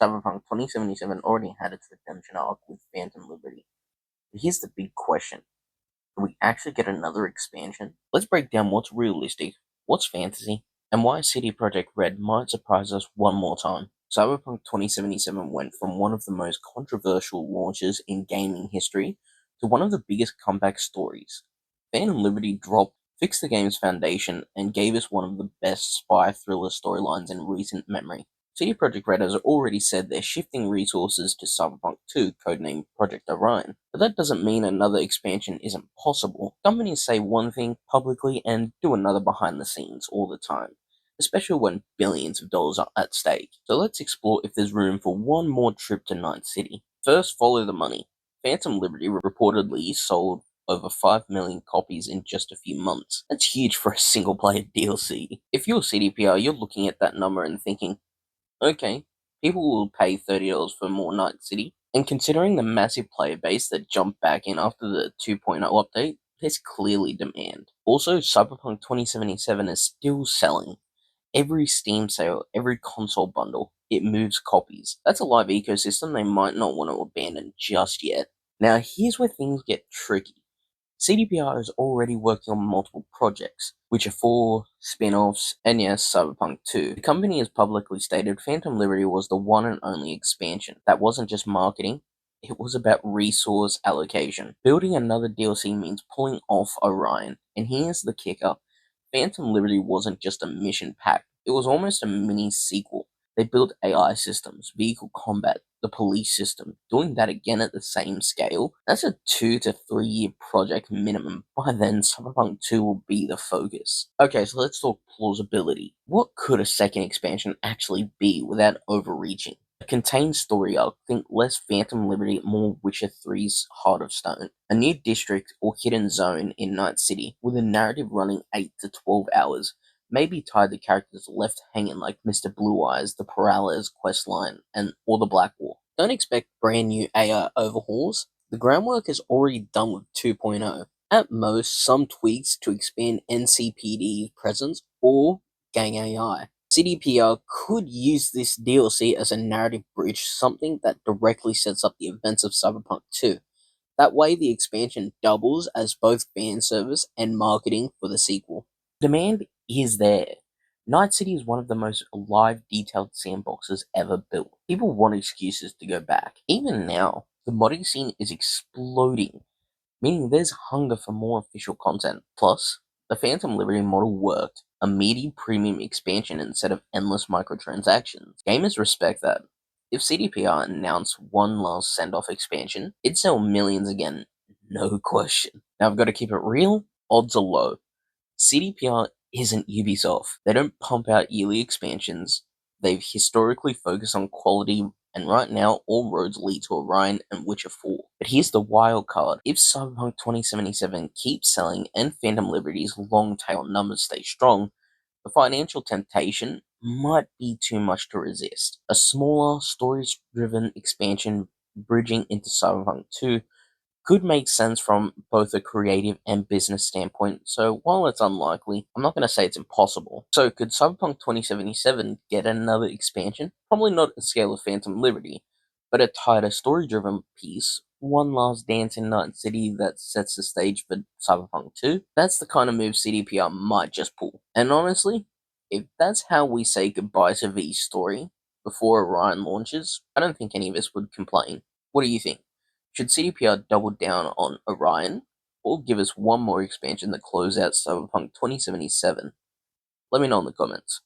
Cyberpunk 2077 already had its redemption arc with Phantom Liberty. But here's the big question. Can we actually get another expansion? Let's break down what's realistic, what's fantasy, and why Projekt Red might surprise us one more time. Cyberpunk 2077 went from one of the most controversial launches in gaming history to one of the biggest comeback stories. Phantom Liberty dropped, fixed the game's foundation, and gave us one of the best spy thriller storylines in recent memory. CD Projekt Red has already said they're shifting resources to Cyberpunk 2, codenamed Projekt Orion, but that doesn't mean another expansion isn't possible. Companies say one thing publicly and do another behind the scenes all the time, especially when billions of dollars are at stake. So let's explore if there's room for one more trip to Night City. First, follow the money. Phantom Liberty reportedly sold over 5 million copies in just a few months. That's huge for a single player DLC. If you're CDPR, you're looking at that number and thinking, okay, people will pay $30 for more Night City. And considering the massive player base that jumped back in after the 2.0 update, there's clearly demand. Also, Cyberpunk 2077 is still selling. Every Steam sale, every console bundle, it moves copies. That's a live ecosystem they might not want to abandon just yet. Now, here's where things get tricky. CDPR is already working on multiple projects, which are 4 spin-offs, and yes, Cyberpunk 2. The company has publicly stated Phantom Liberty was the one and only expansion. That wasn't just marketing, it was about resource allocation. Building another DLC means pulling off Orion, and here's the kicker. Phantom Liberty wasn't just a mission pack, it was almost a mini sequel. They built AI systems, vehicle combat, the police system. Doing that again at the same scale, that's a 2 to 3 year project minimum. By then, Cyberpunk 2 will be the focus. Okay, so let's talk plausibility. What could a second expansion actually be without overreaching? A contained story arc, think less Phantom Liberty, more Witcher 3's Heart of Stone. A new district or hidden zone in Night City, with a narrative running 8 to 12 hours. Maybe tie the characters left hanging like Mr. Blue Eyes, the Peralez questline, or the Blackwall. Don't expect brand new AI overhauls. The groundwork is already done with 2.0. At most, some tweaks to expand NCPD's presence or gang AI. CDPR could use this DLC as a narrative bridge, something that directly sets up the events of Cyberpunk 2. That way, the expansion doubles as both fan service and marketing for the sequel. Demand is there. Night City is one of the most alive, detailed sandboxes ever built. People want excuses to go back. Even now, the modding scene is exploding, meaning there's hunger for more official content. Plus, the Phantom Liberty model worked. A meaty premium expansion instead of endless microtransactions. Gamers respect that. If CDPR announced one last send-off expansion, it'd sell millions again, no question. Now I've got to keep it real, odds are low. CDPR isn't Ubisoft. They don't pump out yearly expansions. They've historically focused on quality, and right now all roads lead to Orion and Witcher 4. But here's the wild card. If Cyberpunk 2077 keeps selling and Phantom Liberty's long tail numbers stay strong, the financial temptation might be too much to resist. A smaller, story-driven expansion bridging into Cyberpunk 2 could make sense from both a creative and business standpoint, so while it's unlikely, I'm not going to say it's impossible. So could Cyberpunk 2077 get another expansion? Probably not at the scale of Phantom Liberty, but a tighter story-driven piece, one last dance in Night City that sets the stage for Cyberpunk 2, that's the kind of move CDPR might just pull. And honestly, if that's how we say goodbye to V's story before Orion launches, I don't think any of us would complain. What do you think? Should CDPR double down on Orion, or give us one more expansion that closes out Cyberpunk 2077? Let me know in the comments.